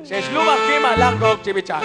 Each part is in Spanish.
Sesluba kima langkok cibicak.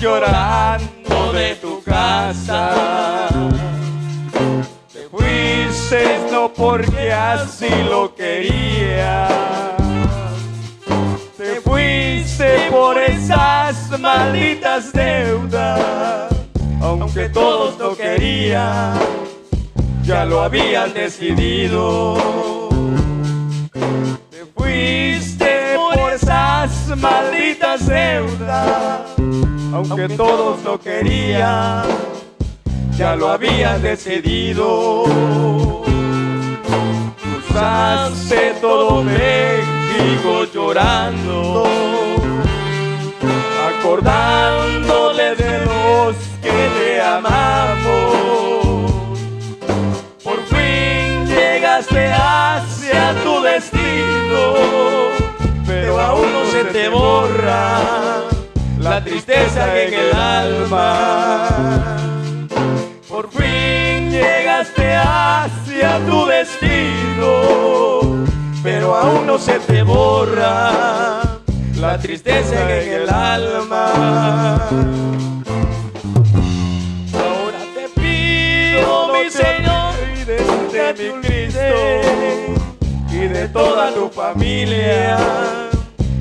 Llorando de tu casa, te fuiste no porque así lo querías, te fuiste por esas malditas deudas, aunque todos lo querían, ya lo habían decidido. Te fuiste por esas malditas deudas, aunque todos lo querían, ya lo habían decidido. Cruzaste todo México llorando, acordándole de los que te amamos. Por fin llegaste hacia tu destino, pero aún no se te borra la tristeza en el alma. Por fin llegaste hacia tu destino, pero aún no se te borra la tristeza en el alma. Ahora te pido, mi Señor, de mi Cristo y de toda tu familia,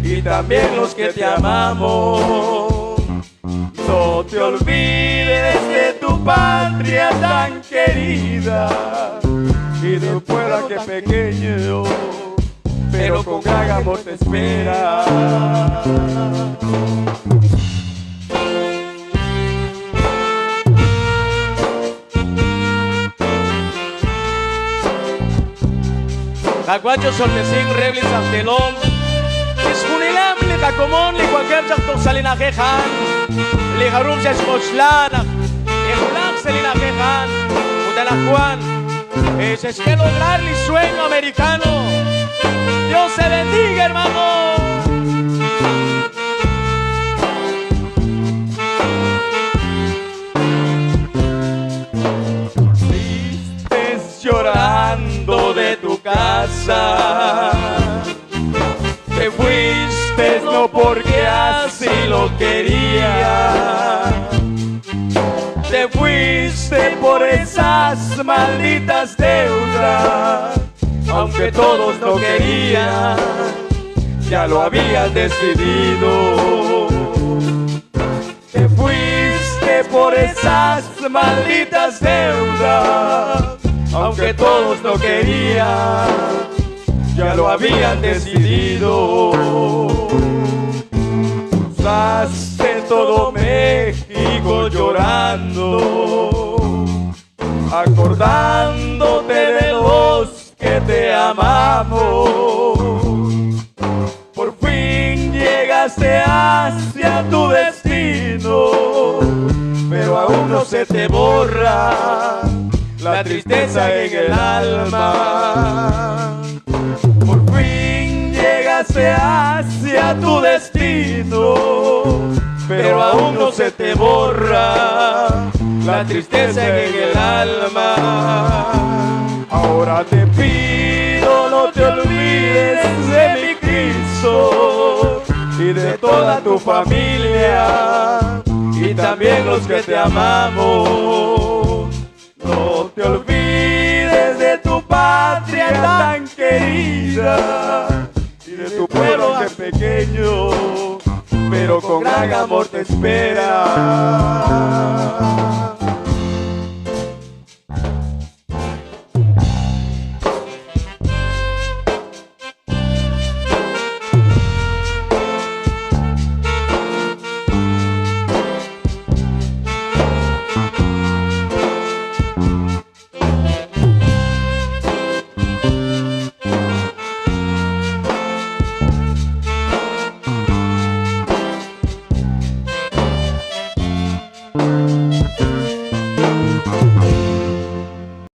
y también los que te amamos, no te olvides de tu patria tan querida y del pueblo que pequeño, pero con gran amor te espera. Caguacho solmesing reblis aftelom. Disponilam li kakomon li cualquier chacto salina quejan. Li harum se escoslana. Ejulam salina quejan. Udala Juan. Es que lograr mi sueño americano. Dios se bendiga, hermano. Llorando de tu casa, te fuiste no porque así lo quería, te fuiste por esas malditas deudas, aunque todos no querían, ya lo habían decidido. Te fuiste por esas malditas deudas, aunque todos no querían, ya lo habían decidido. Cruzaste todo México llorando, acordándote de los que te amamos. Por fin llegaste hacia tu destino, pero aún no se te borra la tristeza en el alma. Por fin llegaste hacia tu destino, pero aún no se te borra la tristeza en el alma. Ahora te pido, no te olvides de mi Cristo y de toda tu familia, y también los que te amamos. No te olvides de tu patria tan querida y de tu pueblo tan pequeño, pero con gran amor te espera.